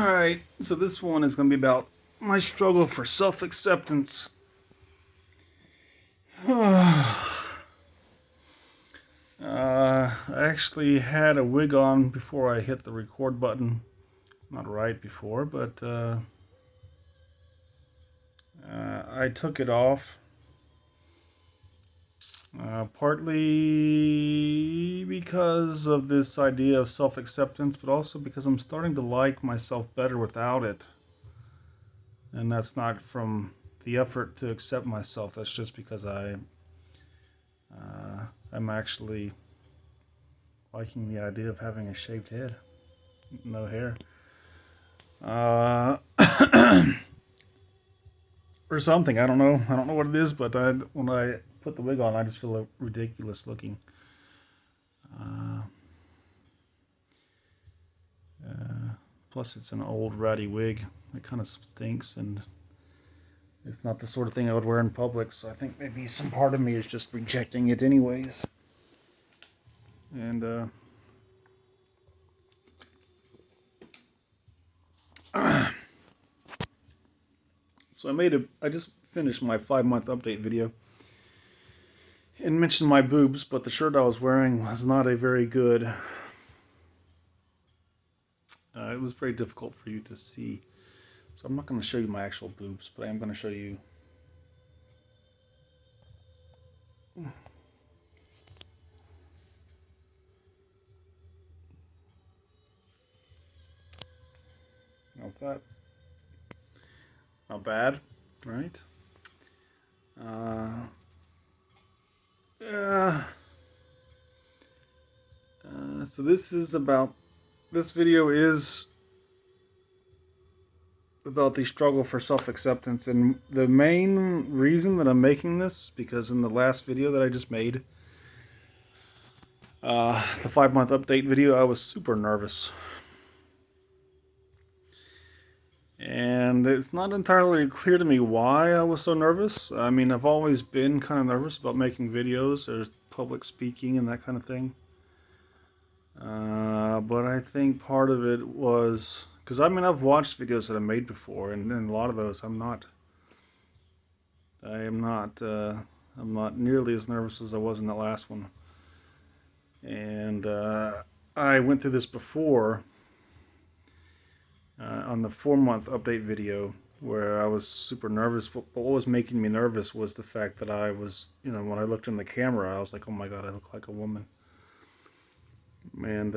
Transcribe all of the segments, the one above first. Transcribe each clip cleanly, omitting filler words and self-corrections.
Alright, so this one is going to be about my struggle for self-acceptance. I actually had a wig on before I hit the record button. Not right before, but I took it off. Partly because of this idea of self-acceptance, but also because I'm starting to like myself better without it. And that's not from the effort to accept myself. That's just because I'm actually liking the idea of having a shaved head, no hair, or something. I don't know. I don't know what it is, but when I put the wig on, I just feel ridiculous looking. Plus, it's an old ratty wig. It kind of stinks, and it's not the sort of thing I would wear in public. So I think maybe some part of me is just rejecting it, anyways. And so I just finished my 5-month update video and mentioned my boobs, but the shirt I was wearing was not a very good. It was very difficult for you to see. So I'm not going to show you my actual boobs, but I am going to show you. How's that? Not bad, right? So this video is about the struggle for self-acceptance, and the main reason that I'm making this, because in the last video that I just made, the 5-month update video, I was super nervous. And it's not entirely clear to me why I was so nervous. I mean, I've always been kind of nervous about making videos or public speaking and that kind of thing. But I think part of it was because I've watched videos that I made before, and in a lot of those I'm not nearly as nervous as I was in the last one. And I went through this before on the 4-month update video, where I was super nervous. But what was making me nervous was the fact that I was, when I looked in the camera, I was like, oh my god, I look like a woman. And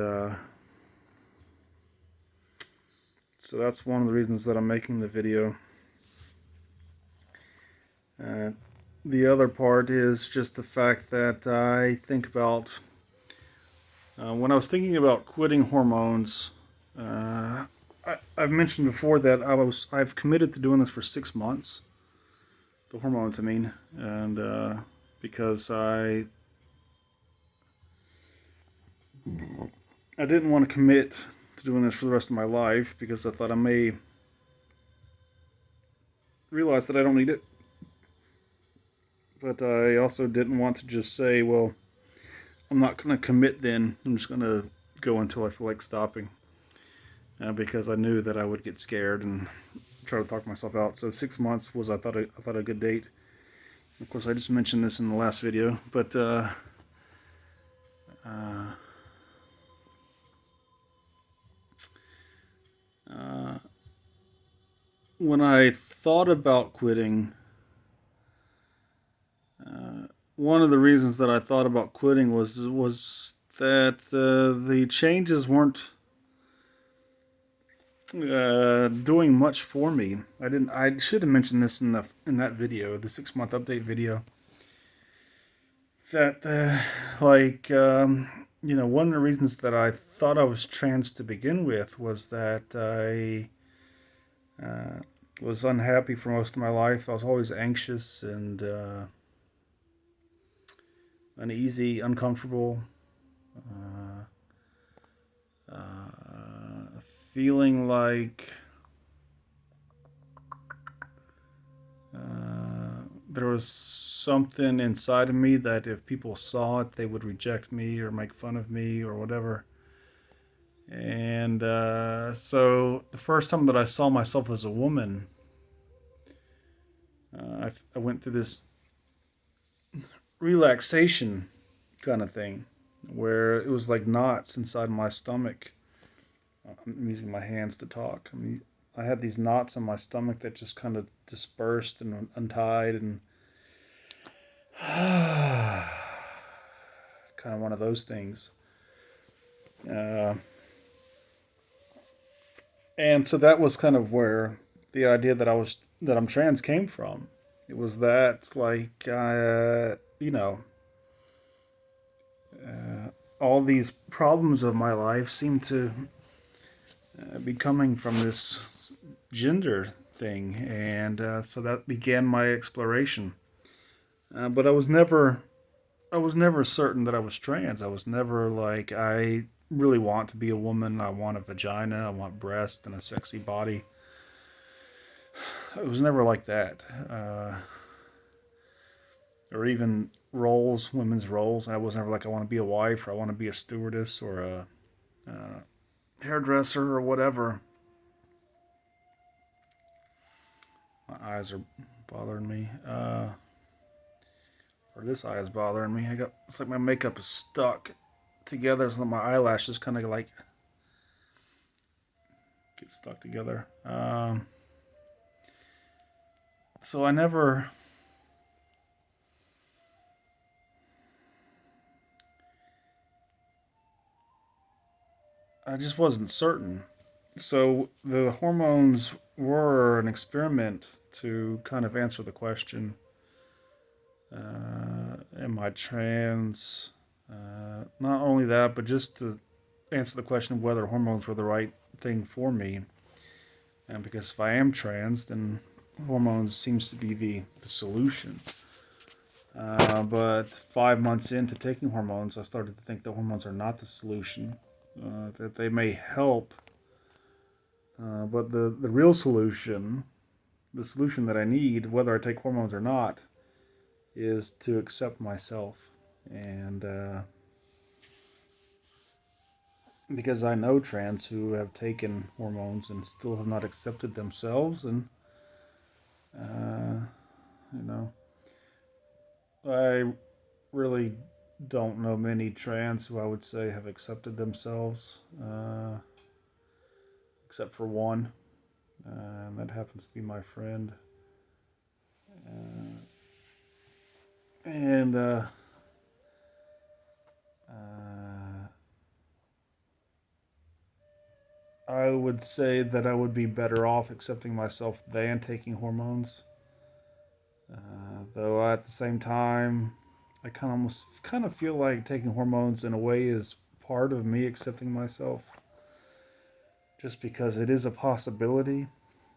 so that's one of the reasons that I'm making the video. The other part is just the fact that I think about when I was thinking about quitting hormones. I've mentioned before that I've committed to doing this for 6 months. The hormones, I mean, and because I didn't want to commit to doing this for the rest of my life, because I thought I may realize that I don't need it. But I also didn't want to just say, well, I'm not going to commit then. I'm just going to go until I feel like stopping. Because I knew that I would get scared and try to talk myself out. So 6 months was, I thought, a good date. Of course, I just mentioned this in the last video, but when I thought about quitting, one of the reasons that I thought about quitting was that the changes weren't doing much for me. I should have mentioned this in that video, the 6-month update video. That one of the reasons that I thought I was trans to begin with was that I was unhappy for most of my life. I was always anxious and uneasy, uncomfortable, feeling like there was something inside of me that if people saw it, they would reject me or make fun of me or whatever. And so the first time that I saw myself as a woman, I went through this relaxation kind of thing where it was like knots inside my stomach. I'm using my hands to talk. I mean, I had these knots in my stomach that just kind of dispersed and untied, and kind of one of those things. Uh, and so that was kind of where the idea that I'm trans came from. It was that like all these problems of my life seem to be coming from this gender thing, and so that began my exploration. But I was never certain that I was trans. I was never like, I really want to be a woman. I want a vagina. I want breasts and a sexy body. It was never like that. Or even roles, women's roles. I was never like, I want to be a wife or I want to be a stewardess or a hairdresser or whatever. My eyes are bothering me. Or this eye is bothering me. It's like my makeup is stuck together, so my eyelashes kind of like get stuck together. So I just wasn't certain. So the hormones were an experiment to kind of answer the question: Am I trans? Not only that, but just to answer the question of whether hormones were the right thing for me. And because if I am trans, then hormones seems to be the solution. But 5 months into taking hormones, I started to think that hormones are not the solution. That they may help, but the real solution, the solution that I need, whether I take hormones or not, is to accept myself. And because I know trans who have taken hormones and still have not accepted themselves, and uh, you know, I really don't know many trans who I would say have accepted themselves, except for one, and that happens to be my friend. Uh, and uh, I would say that I would be better off accepting myself than taking hormones. Though at the same time, I kind of feel like taking hormones in a way is part of me accepting myself, just because it is a possibility.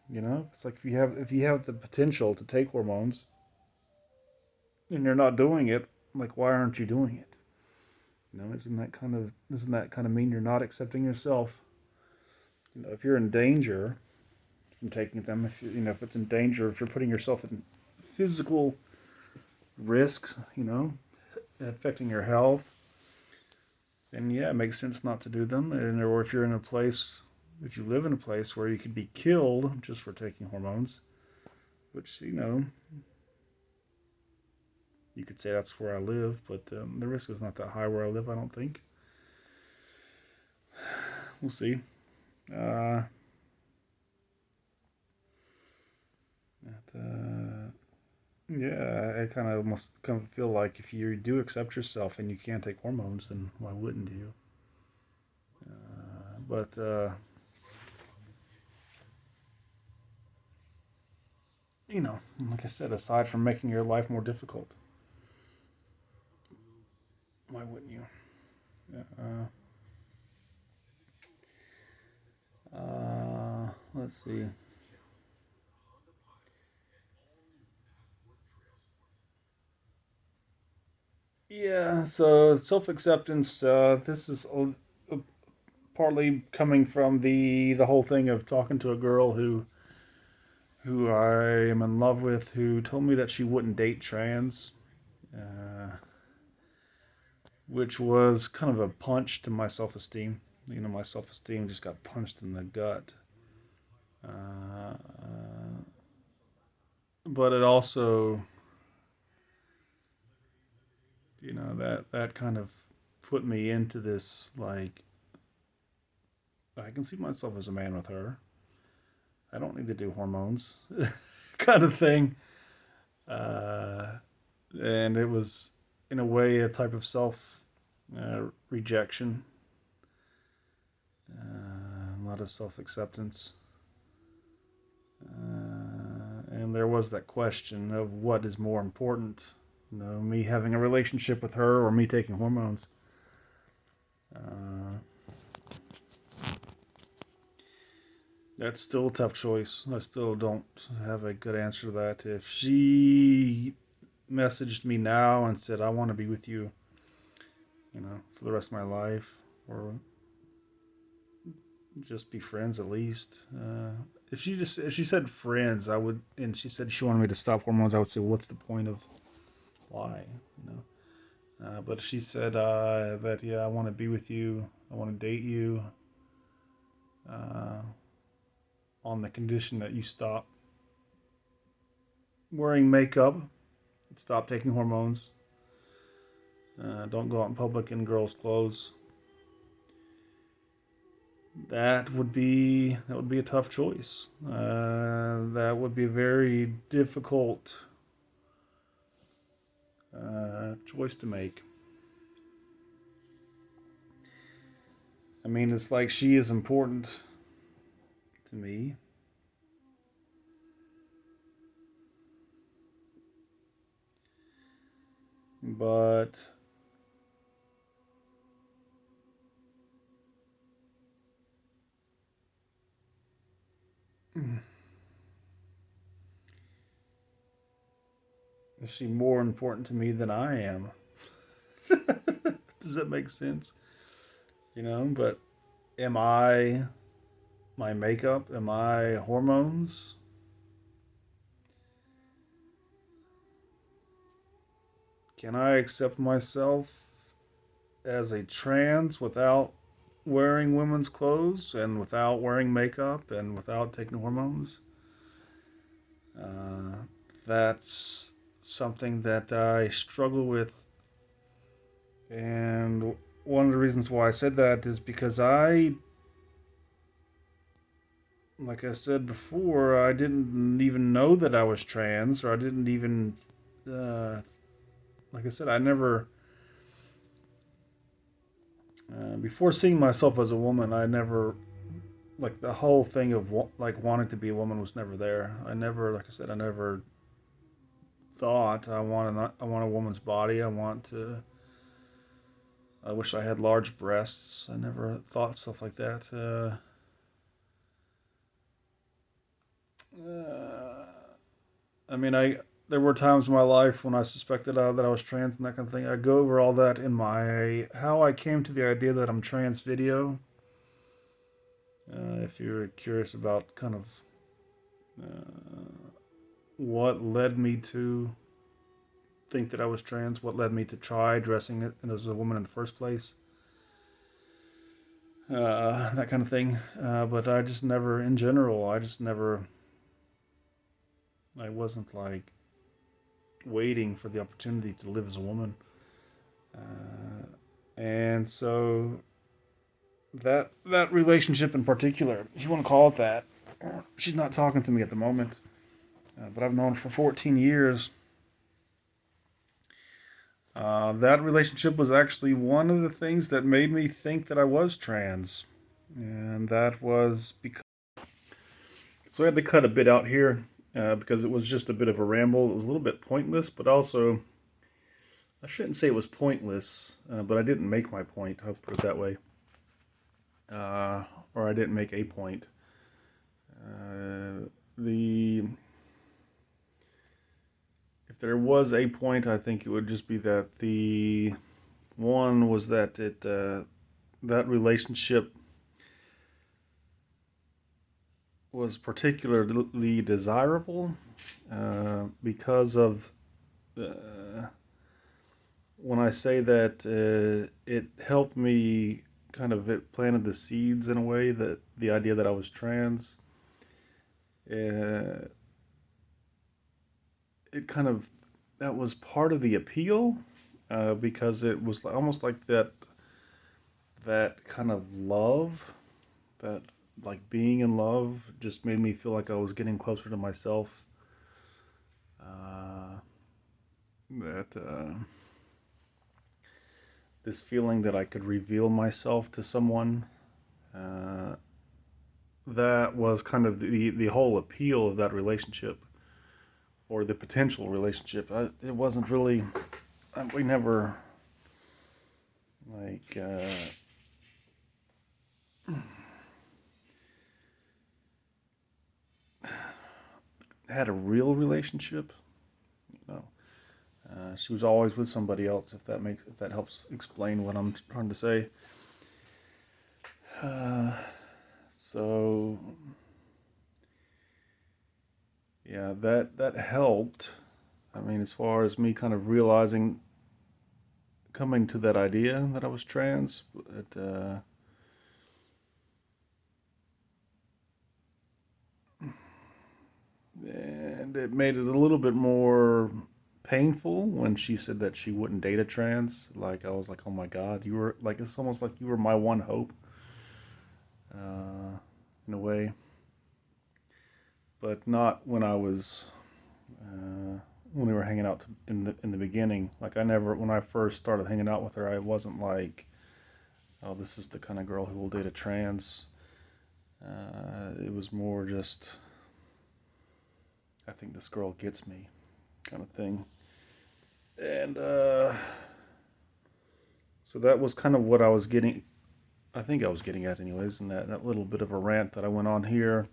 You know, it's like if you have the potential to take hormones and you're not doing it, like why aren't you doing it? You know, doesn't that kind of mean you're not accepting yourself? You know, if you're in danger from taking them, if it's in danger, if you're putting yourself in physical risk, affecting your health, then yeah, it makes sense not to do them. And or if you're in a place, if you live in a place where you could be killed just for taking hormones, which you could say that's where I live, but the risk is not that high where I live. I don't think. We'll see. Uh, yeah, I kind of almost kind of feel like if you do accept yourself and you can't take hormones, then why wouldn't you? But like I said, aside from making your life more difficult, why wouldn't you? Let's see. Yeah, so self acceptance. This is partly coming from the whole thing of talking to a girl who I am in love with, who told me that she wouldn't date trans, uh, which was kind of a punch to my self esteem. My self-esteem just got punched in the gut. Uh, but it also, that kind of put me into this, like, I can see myself as a man with her. I don't need to do hormones, kind of thing. Uh, and it was, in a way, a type of self rejection, a lot of self acceptance. And there was that question of what is more important, me having a relationship with her or me taking hormones. That's still a tough choice. I still don't have a good answer to that. If she messaged me now and said, I want to be with you, for the rest of my life, or just be friends at least. If she said friends, I would, and she said she wanted me to stop hormones, I would say, what's the point of why, but if she said that, yeah, I want to be with you, I want to date you, on the condition that you stop wearing makeup, stop taking hormones, don't go out in public in girls' clothes, that would be a tough choice. That would be a very difficult choice to make. I mean, it's like she is important to me. But is she more important to me than I am? Does that make sense? But am I my makeup? Am I hormones? Can I accept myself as a trans without wearing women's clothes and without wearing makeup and without taking hormones? That's something that I struggle with. And one of the reasons why I said that is because like I said before, I didn't even know that I was trans, or I didn't even, like I said, I never, before seeing myself as a woman, I never, like, the whole thing of like wanting to be a woman was never there. I never, like I said, I never thought I want a woman's body. I wish I had large breasts. I never thought stuff like that. I mean, there were times in my life when I suspected that I was trans and that kind of thing. I go over all that in my how I came to the idea that I'm trans video. If you're curious about kind of what led me to think that I was trans, what led me to try dressing it as a woman in the first place, that kind of thing. But I just never, in general, I wasn't like waiting for the opportunity to live as a woman. And so that relationship in particular, if you want to call it that, she's not talking to me at the moment, but I've known her for 14 years. That relationship was actually one of the things that made me think that I was trans. And that was because. So I had to cut a bit out here because it was just a bit of a ramble. It was a little bit pointless, but also, I shouldn't say it was pointless, but I didn't make my point. I'll put it that way. Or I didn't make a point. If there was a point, I think it would just be that the one was that that relationship was particularly desirable because of when I say that it helped me kind of it planted the seeds in a way that the idea that I was trans, uh, it kind of that was part of the appeal, because it was almost like that kind of love, that like being in love just made me feel like I was getting closer to myself. Uh, that This feeling that I could reveal myself to someone, uh, that was kind of the whole appeal of that relationship, or the potential relationship. It wasn't really, we never like had a real relationship. You know, she was always with somebody else. If that helps explain what I'm trying to say. Uh, so yeah, that helped. I mean, as far as me kind of realizing, coming to that idea that I was trans, and it made it a little bit more painful when she said that she wouldn't date a trans. Like I was like, oh my god, you were like, it's almost like you were my one hope, uh, in a way. But not when I was when we were hanging out in the beginning. Like I never, when I first started hanging out with her, I wasn't like, oh, this is the kind of girl who will date a trans. It was more just, I think this girl gets me, kind of thing. And so that was kind of what I was getting. I think I was getting at, anyways, in that little bit of a rant that I went on here,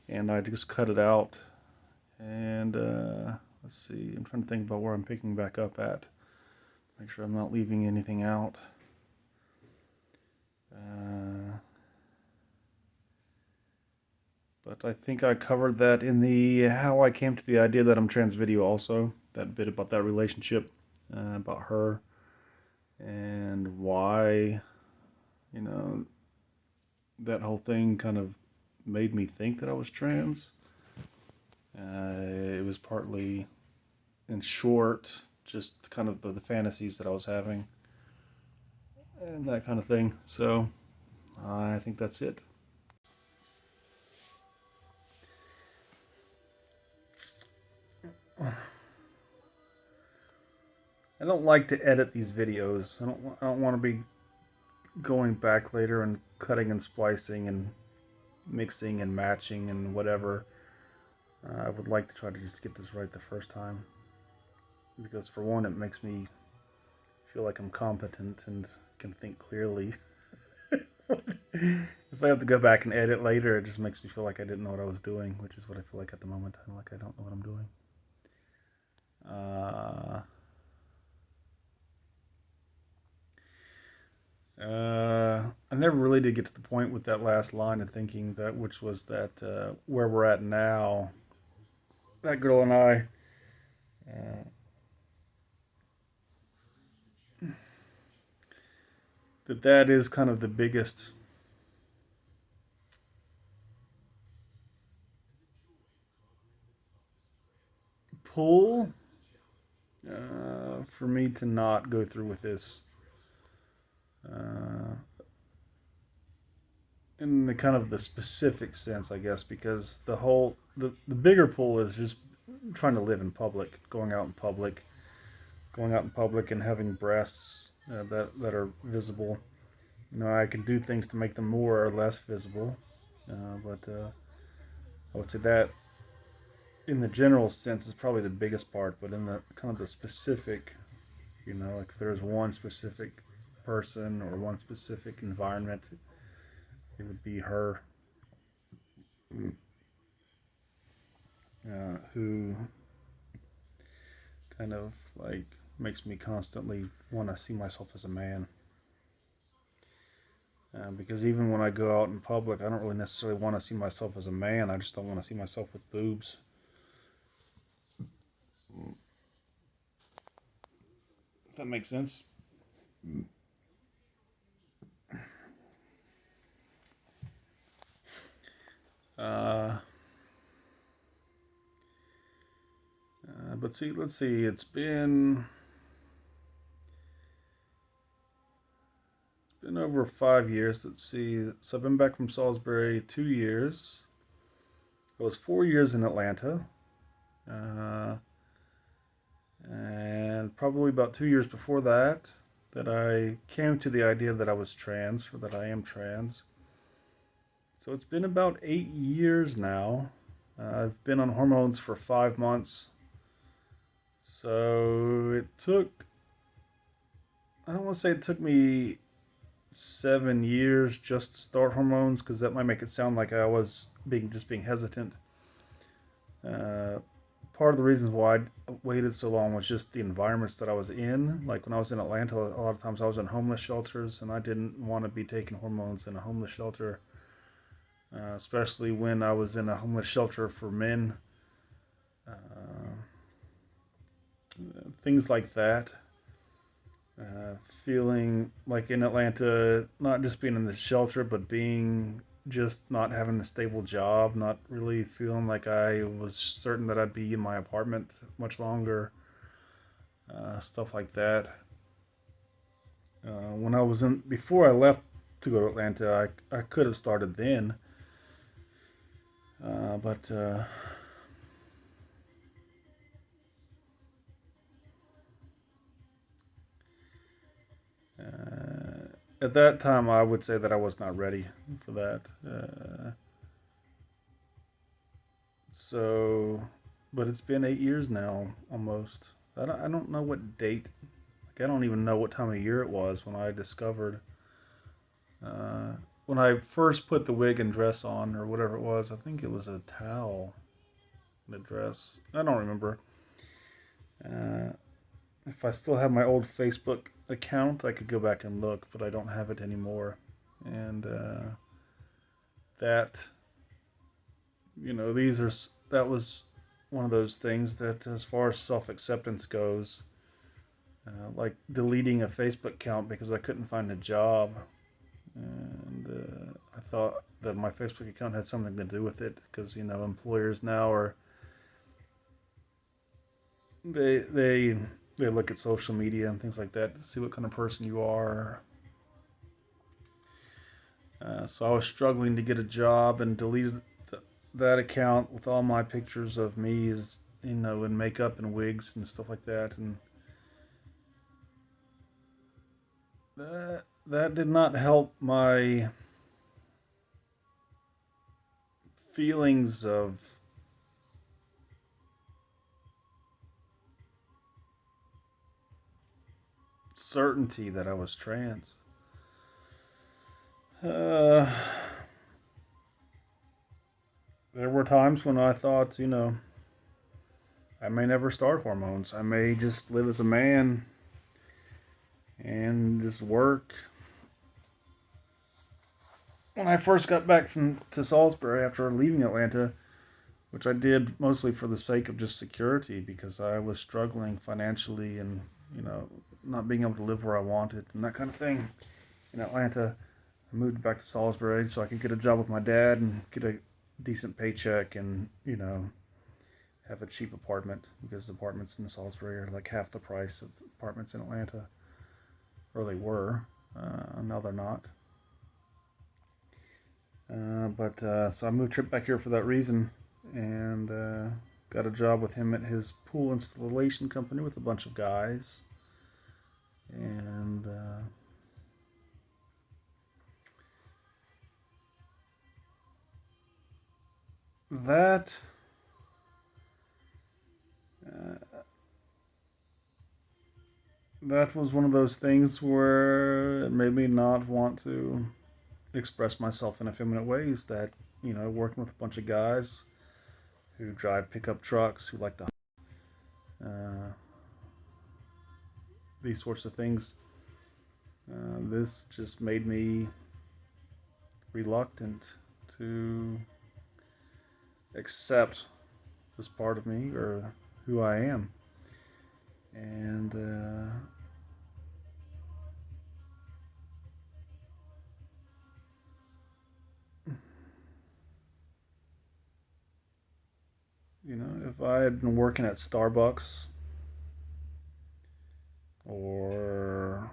and I just cut it out. And let's see, I'm trying to think about where I'm picking back up at. Make sure I'm not leaving anything out. But I think I covered that in the how I came to the idea that I'm trans video also. That bit about that relationship, about her, and why, you know, that whole thing kind of made me think that I was trans. It was partly, in short, just kind of the fantasies that I was having and that kind of thing. So I think that's it. I don't like to edit these videos. I don't want to be going back later and cutting and splicing and mixing and matching and whatever. I would like to try to just get this right the first time, because for one, it makes me feel like I'm competent and can think clearly. If I have to go back and edit later, it just makes me feel like I didn't know what I was doing, which is what I feel like at the moment. I'm like, I don't know what I'm doing. Uh, I never really did get to the point with that last line of thinking that, which was that where we're at now, that girl and I, uh, that is kind of the biggest pull, for me to not go through with this. Uh, in the kind of the specific sense, I guess, because the bigger pull is just trying to live in public, going out in public and having breasts that are visible. You know, I can do things to make them more or less visible, but I would say that in the general sense is probably the biggest part. But in the kind of the specific, you know, like if there's one specific person or one specific environment, it would be her, who kind of like makes me constantly want to see myself as a man. Because even when I go out in public, I don't really necessarily want to see myself as a man. I just don't want to see myself with boobs. If that makes sense. Uh, but see, let's see. It's been over 5 years. Let's see. So I've been back from Salisbury 2 years. I was 4 years in Atlanta, uh, and probably about 2 years before that, that I came to the idea that I was trans, or that I am trans. So it's been about 8 years now. I've been on hormones for 5 months. So it took, I don't want to say it took me 7 years just to start hormones, because that might make it sound like I was being hesitant. Uh, Part of the reasons why I waited so long was just the environments that I was in. Like when I was in Atlanta, a lot of times I was in homeless shelters, and I didn't want to be taking hormones in a homeless shelter, especially when I was in a homeless shelter for men. Uh, Things like that. Uh, Feeling like in Atlanta, not just being in the shelter, but being just not having a stable job, not really feeling like I was certain that I'd be in my apartment much longer, stuff like that. When I was in, before I left to go to Atlanta, I could have started then, but at that time, I would say that I was not ready for that. So, but it's been 8 years now, almost. I don't know what date. Like, I don't even know what time of year it was when I discovered. Uh, when I first put the wig and dress on, or whatever it was, I think it was a towel, the dress. I don't remember. Uh, if I still have my old Facebook account, I could go back and look, but I don't have it anymore. And that, that was one of those things that, as far as self acceptance goes, like deleting a Facebook account because I couldn't find a job, and I thought that my Facebook account had something to do with it, because employers now are they look at social media and things like that to see what kind of person you are. So I was struggling to get a job, and deleted that account with all my pictures of me, as in makeup and wigs and stuff like that, and that did not help my feelings of certainty that I was trans. Uh, there were times when I thought, I may never start hormones. I may just live as a man and just work. When I first got back to Salisbury after leaving Atlanta, which I did mostly for the sake of just security, because I was struggling financially, and not being able to live where I wanted and that kind of thing in Atlanta. I moved back to Salisbury so I could get a job with my dad and get a decent paycheck, and have a cheap apartment, because the apartments in Salisbury are like half the price of the apartments in Atlanta, or they were. Now they're not. But so I moved back here for that reason, and got a job with him at his pool installation company with a bunch of guys, and that uh, that was one of those things where it made me not want to express myself in effeminate ways. That working with a bunch of guys who drive pickup trucks, who like to uh, these sorts of things. This just made me reluctant to accept this part of me, or who I am. And if I had been working at Starbucks or,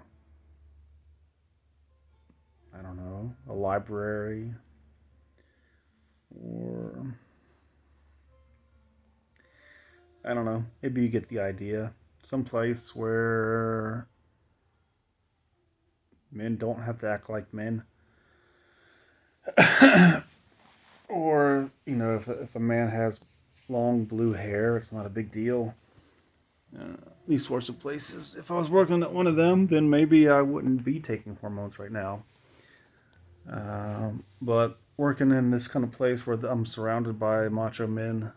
I don't know, a library or, I don't know, maybe you get the idea. Someplace where men don't have to act like men. Or, if a man has long blue hair, it's not a big deal. These sorts of places. If I was working at one of them, then maybe I wouldn't be taking hormones right now. But working in this kind of place where I'm surrounded by macho men,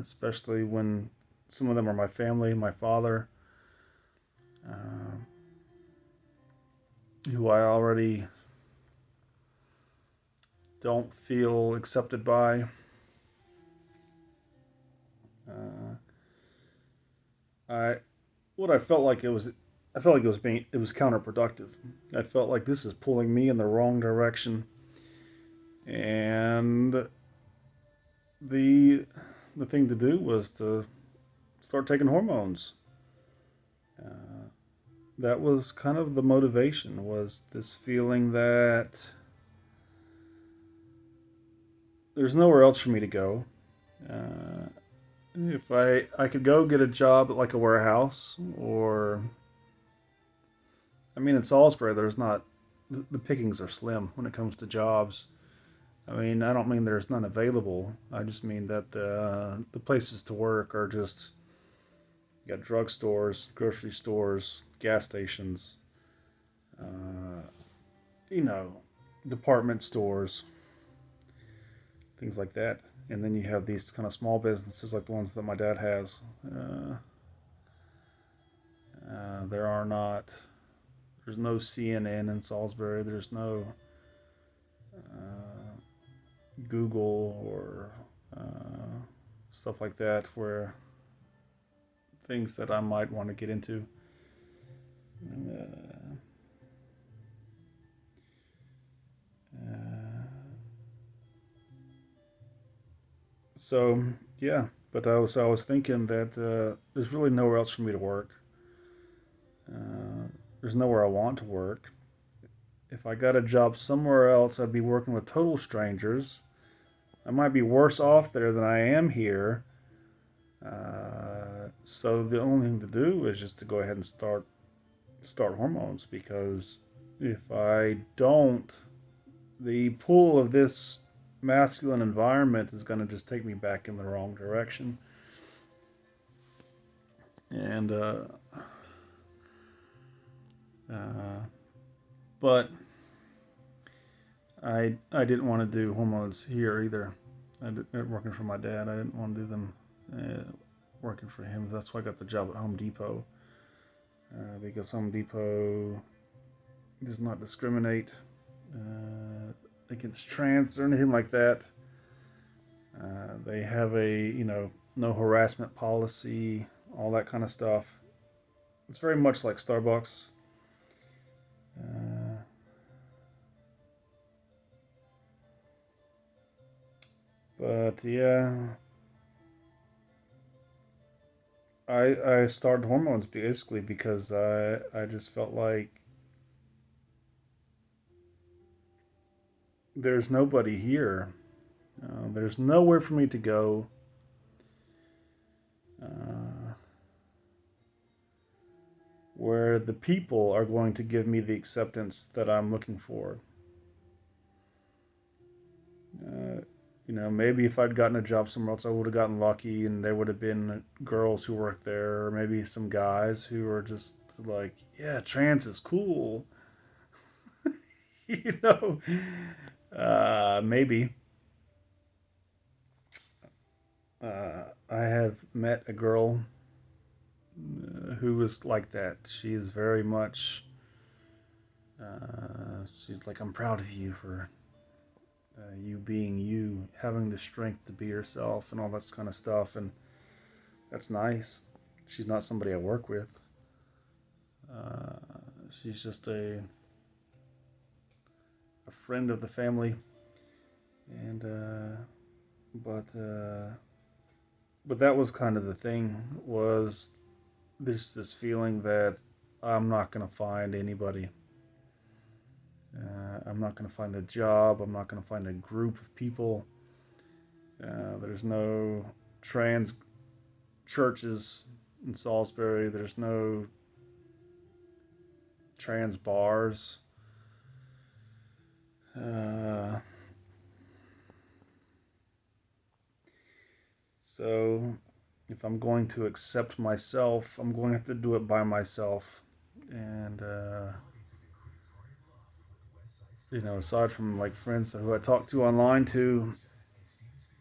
especially when some of them are my family, my father, uh, who I already don't feel accepted by. Uh, I what I felt like it was I felt like it was counterproductive. I felt like this is pulling me in the wrong direction, and the the thing to do was to start taking hormones. Uh, that was kind of the motivation, was this feeling that there's nowhere else for me to go. Uh, if I could go get a job at like a warehouse, or I mean in Salisbury there's not the pickings are slim when it comes to jobs. I mean, I don't mean there's none available. I just mean that the places to work are just, you got drugstores, grocery stores, gas stations, uh, you know, department stores, things like that. And then you have these kind of small businesses like the ones that my dad has. There are not. There's no CNN in Salisbury. There's no uh, Google or stuff like that, where things that I might want to get into. Uh, uh, so yeah, but I was thinking that there's really nowhere else for me to work. There's nowhere I want to work. If I got a job somewhere else, I'd be working with total strangers. I might be worse off there than I am here. So the only thing to do is just to go ahead and start hormones, because if I don't, the pull of this masculine environment is going to just take me back in the wrong direction. And uh, but I didn't want to do hormones here either. Working for my dad, I didn't want to do them working for him. That's why I got the job at Home Depot, because Home Depot does not discriminate against trans or anything like that. They have a no harassment policy, all that kind of stuff. It's very much like Starbucks. Uh, but yeah, I started hormones basically because I just felt like there's nobody here. There's nowhere for me to go. Uh, where the people are going to give me the acceptance that I'm looking for. Uh, maybe if I'd gotten a job somewhere else, I would have gotten lucky, and there would have been girls who worked there, or maybe some guys who are just like, yeah, trans is cool. you know, maybe. I have met a girl who was like that. She is very much. She's like, I'm proud of you for you being you, having the strength to be yourself, and all that kind of stuff. And that's nice. She's not somebody I work with. Uh, she's just a friend of the family, and but but that was kind of the thing, was there's this feeling that I'm not going to find anybody. I'm not going to find a job. I'm not going to find a group of people. There's no trans churches in Salisbury. There's no trans bars. Uh, so if I'm going to accept myself, I'm going to have to do it by myself. And, aside from like friends who I talk to online to,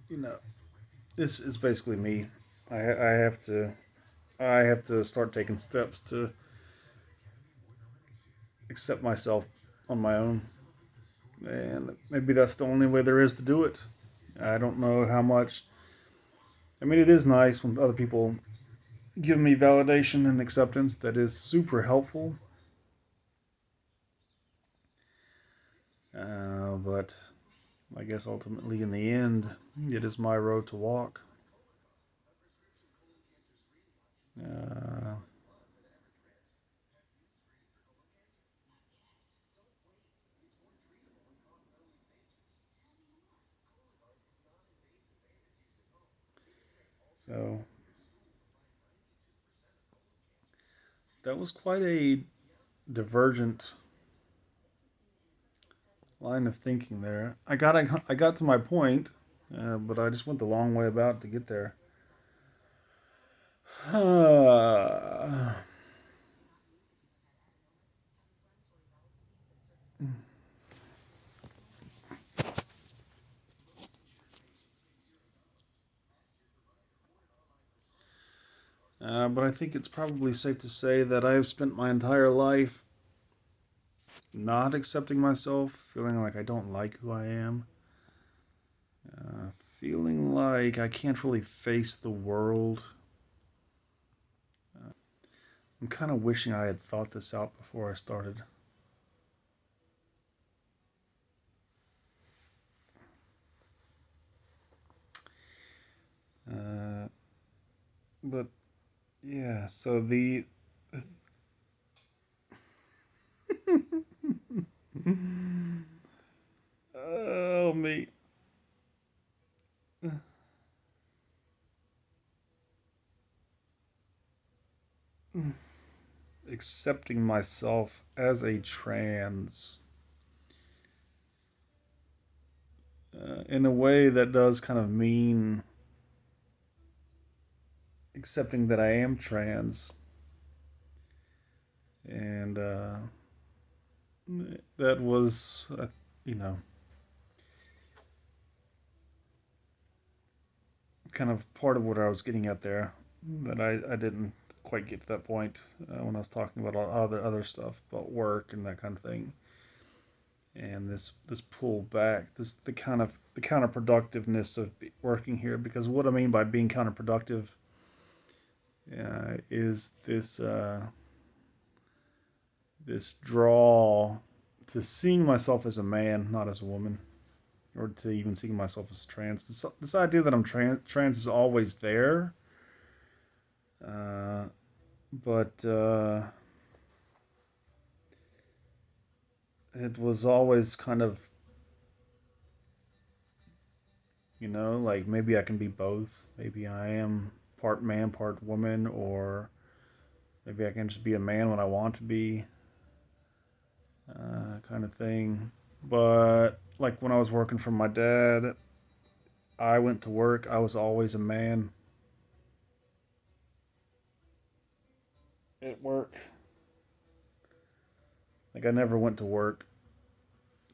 you know, this is basically me. I have to start taking steps to accept myself on my own, and maybe that's the only way there is to do it. I don't know how much. I mean, it is nice when other people give me validation and acceptance. That is super helpful. But I guess ultimately, in the end, it is my road to walk. Uh, so that was quite a divergent line of thinking there. I got to my point, but I just went the long way about to get there. But I think it's probably safe to say that I have spent my entire life not accepting myself, feeling like I don't like who I am, feeling like I can't really face the world. I'm kind of wishing I had thought this out before I started. Uh, but yeah, so the. Oh, me. Accepting myself as a trans, in a way that does kind of mean accepting that I am trans, and that was, you know, kind of part of what I was getting at there. That I didn't quite get to that point when I was talking about all other stuff about work and that kind of thing, and this pull back, this the counterproductiveness of working here. Because what I mean by being counterproductive is this draw to seeing myself as a man, not as a woman, or to even seeing myself as trans. This idea that I'm trans is always there, uh, but it was always kind of, like maybe I can be both. Maybe I am part man, part woman, or maybe I can just be a man when I want to be, kind of thing. But like when I was working for my dad, I went to work. I was always a man at work. Like I never went to work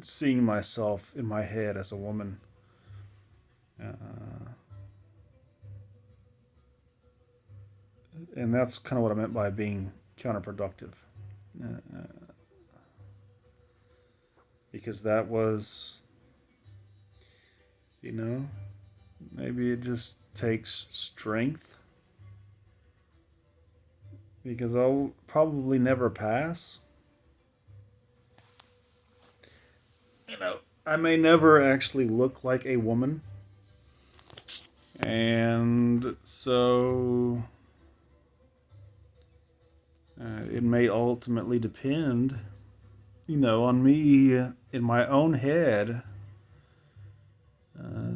seeing myself in my head as a woman. Uh, and that's kind of what I meant by being counterproductive. Because that was, you know, maybe it just takes strength. Because I'll probably never pass. I may never actually look like a woman. And So it may ultimately depend, on me in my own head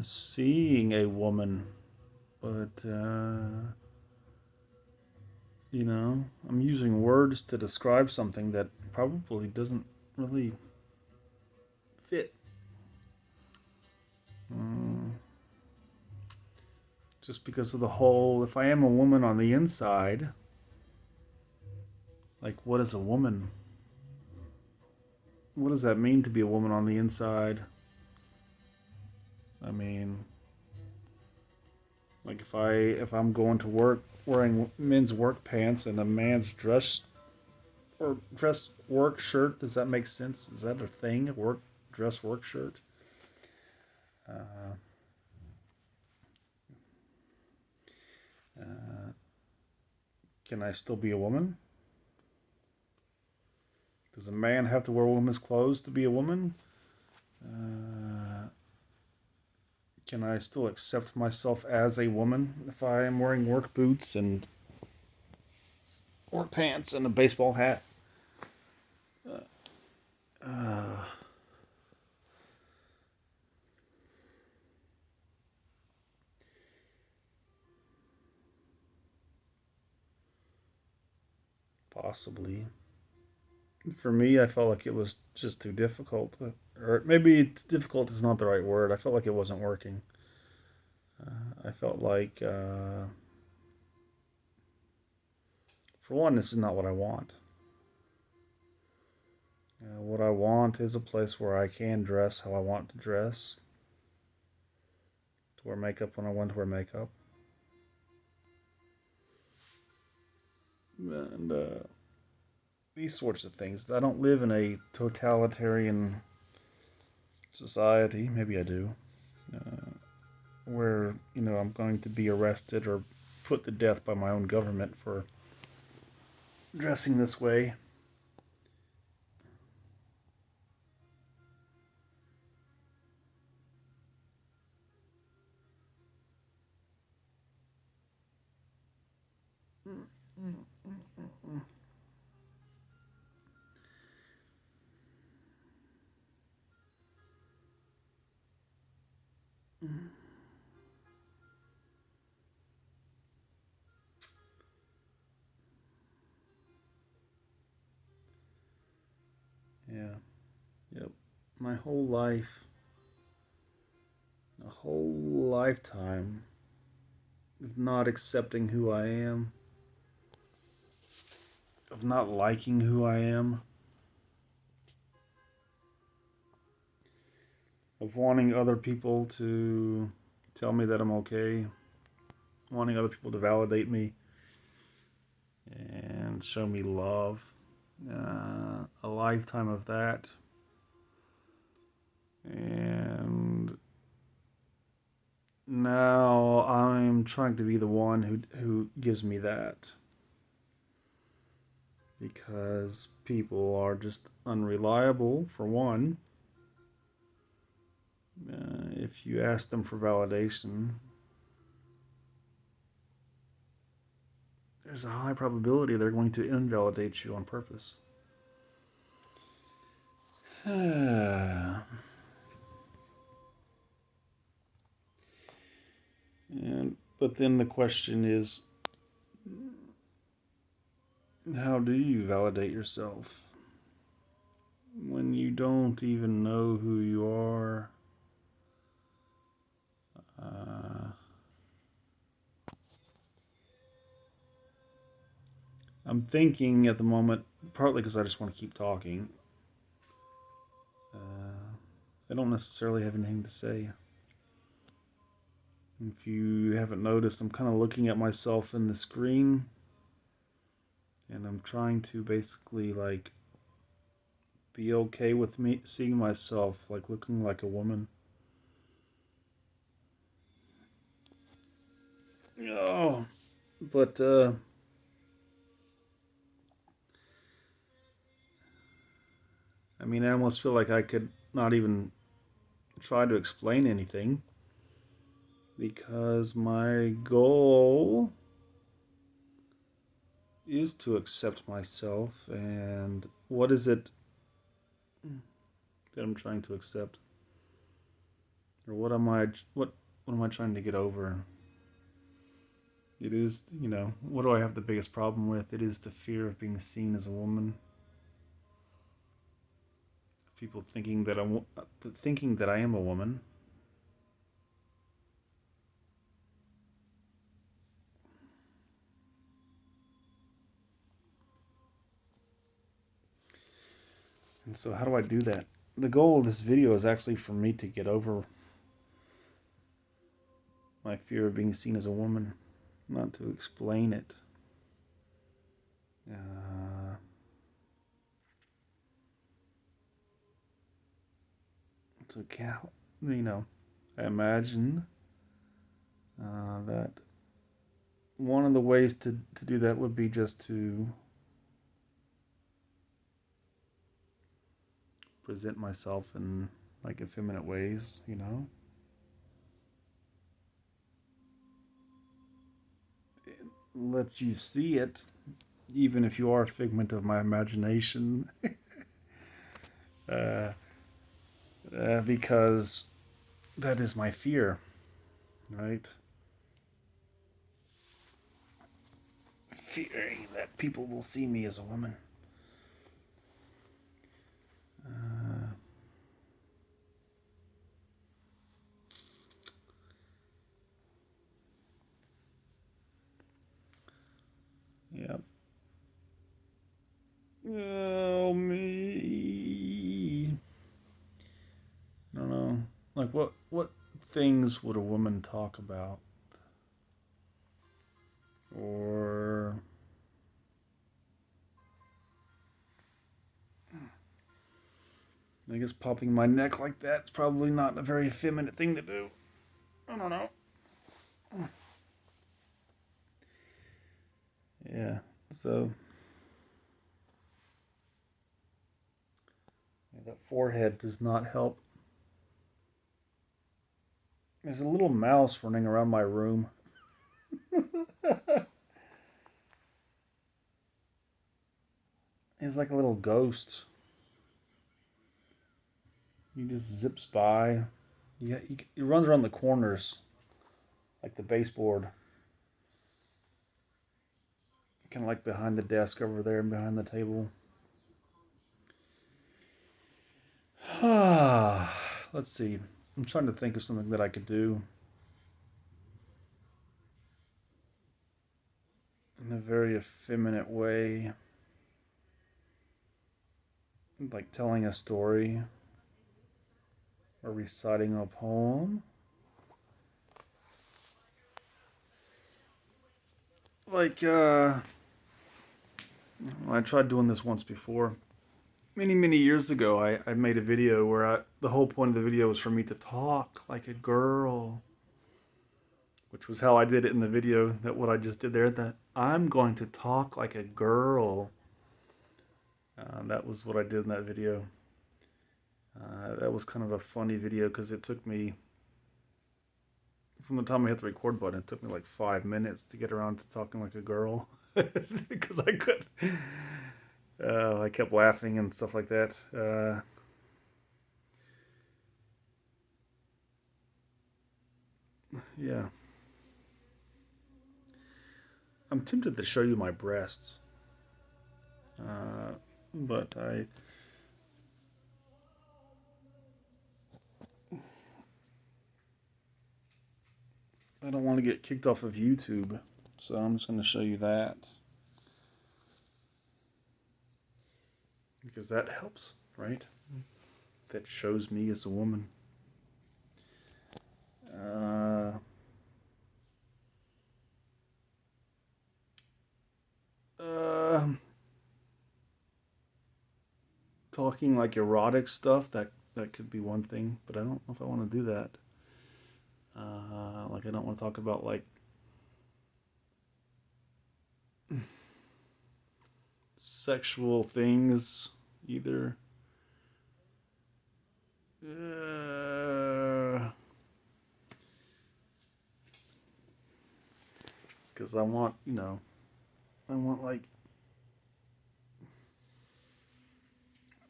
seeing a woman, but I'm using words to describe something that probably doesn't really fit. Just because of the whole, if I am a woman on the inside, like, what is a woman? What does that mean to be a woman on the inside? I mean, like, if I'm going to work wearing men's work pants and a man's dress work shirt, does that make sense? Is that a thing? Dress work shirt? Uh, uh, can I still be a woman? Does a man have to wear women's clothes to be a woman? Uh, can I still accept myself as a woman if I am wearing work boots and work pants and a baseball hat? Uh, Possibly. For me, I felt like it was just too difficult. Or maybe difficult is not the right word. I felt like it wasn't working. I felt like, for one, this is not what I want. What I want is a place where I can dress how I want to dress, to wear makeup when I want to wear makeup, and these sorts of things. I don't live in a totalitarian society. Maybe I do, where I'm going to be arrested or put to death by my own government for dressing this way. Yeah. Yep. My whole life, a whole lifetime of not accepting who I am, of not liking who I am, of wanting other people to tell me that I'm okay, wanting other people to validate me and show me love. A lifetime of that. And now I'm trying to be the one who gives me that. Because people are just unreliable, for one. If you ask them for validation, there's a high probability they're going to invalidate you on purpose. And but then the question is, how do you validate yourself when you don't even know who you are? I'm thinking at the moment, partly because I just want to keep talking. I don't necessarily have anything to say. If you haven't noticed, I'm kind of looking at myself in the screen, and I'm trying to basically like be okay with me seeing myself like looking like a woman. Oh, but I mean, I almost feel like I could not even try to explain anything. because my goal is to accept myself. And what is it that I'm trying to accept? Or what am I trying to get over? It is, what do I have the biggest problem with? It is the fear of being seen as a woman. People thinking that I am a woman. And so how do I do that? The goal of this video is actually for me to get over my fear of being seen as a woman, not to explain it. It's okay, I imagine that one of the ways to do that would be just to present myself in like effeminate ways, It lets you see it, even if you are a figment of my imagination. Because that is my fear, right? Fearing that people will see me as a woman. Yep. Oh, me. I don't know. Like, what things would a woman talk about? Or I guess popping my neck like that's probably not a very effeminate thing to do. I don't know. Yeah, so that forehead does not help. There's a little mouse running around my room. He's like a little ghost. He just zips by. Yeah, he runs around the corners, like the baseboard. Kind of like behind the desk over there and behind the table. Let's see. I'm trying to think of something that I could do in a very effeminate way. Like telling a story or reciting a poem. Like, I tried doing this once before. Many years ago, I made a video where the whole point of the video was for me to talk like a girl. Which was how I did it in the video, that what I just did there, that I'm going to talk like a girl. That was what I did in that video. That was kind of a funny video because it took me, from the time I hit the record button, it took me like 5 minutes to get around to talking like a girl. Because I could. I kept laughing and stuff like that. Yeah. I'm tempted to show you my breasts. But I don't want to get kicked off of YouTube, so I'm just going to show you that. Because that helps, right? That shows me as a woman. Talking like erotic stuff, that could be one thing, but I don't know if I want to do that. Like I don't want to talk about like sexual things either. Because I want, I want like,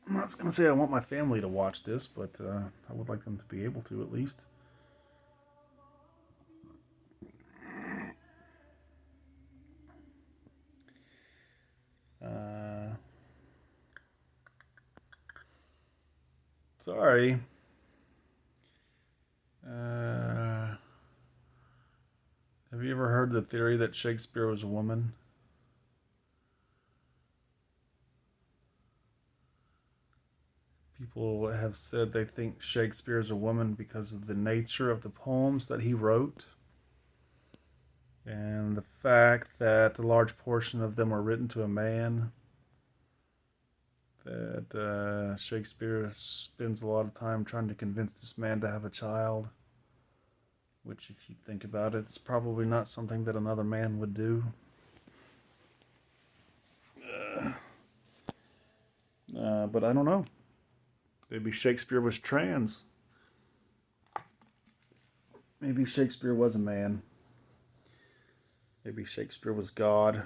I'm not going to say I want my family to watch this, but I would like them to be able to at least. Sorry. Have you ever heard the theory that Shakespeare was a woman? People have said they think Shakespeare is a woman because of the nature of the poems that he wrote and the fact that a large portion of them were written to a man. That Shakespeare spends a lot of time trying to convince this man to have a child, which, if you think about it, it's probably not something that another man would do. But I don't know. Maybe Shakespeare was trans. Maybe Shakespeare was a man. Maybe Shakespeare was God.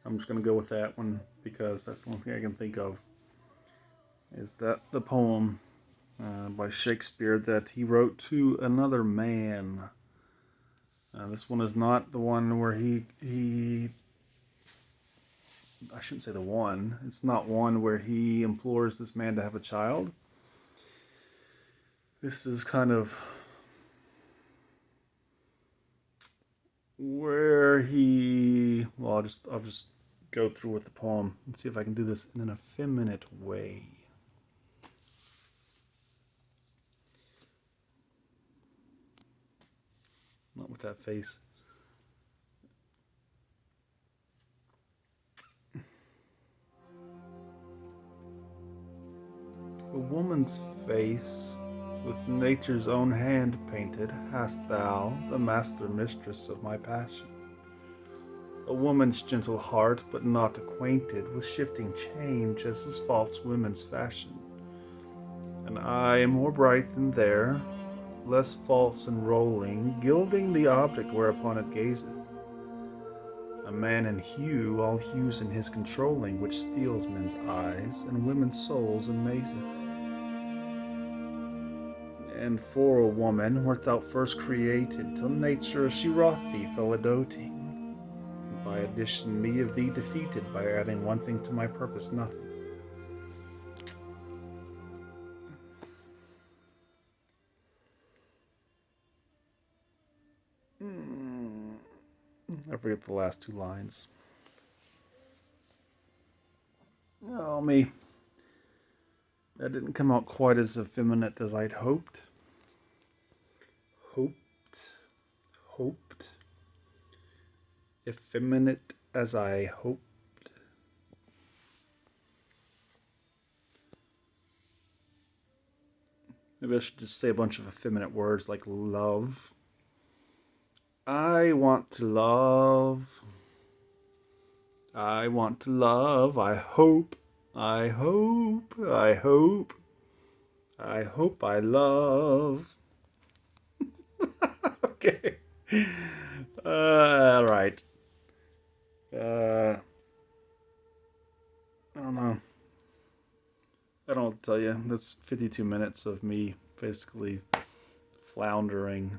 I'm just going to go with that one because that's the only thing I can think of. Is that the poem by Shakespeare that he wrote to another man? This one is not the one where he I shouldn't say the one. It's not one where he implores this man to have a child. This is kind of where he. Well, I'll just go through with the poem and see if I can do this in an effeminate way. Not with that face. A woman's face, with nature's own hand painted, hast thou, the master mistress of my passion. A woman's gentle heart, but not acquainted with shifting change as is false women's fashion. An eye more bright than there, less false and rolling, gilding the object whereupon it gazeth. A man in hue, all hues in his controlling, which steals men's eyes and women's souls amazeth. And for a woman wert thou first created, till nature as she wrought thee fell a doting. And by addition me of thee defeated, by adding one thing to my purpose, nothing. I forget the last two lines. Oh, me. That didn't come out quite as effeminate as I'd hoped. Hoped. Effeminate as I hoped. Maybe I should just say a bunch of effeminate words like love. I want to love. I want to love. I hope. I hope. I hope. I hope I love. Okay. All right. I don't know. I don't tell you. That's 52 minutes of me basically floundering.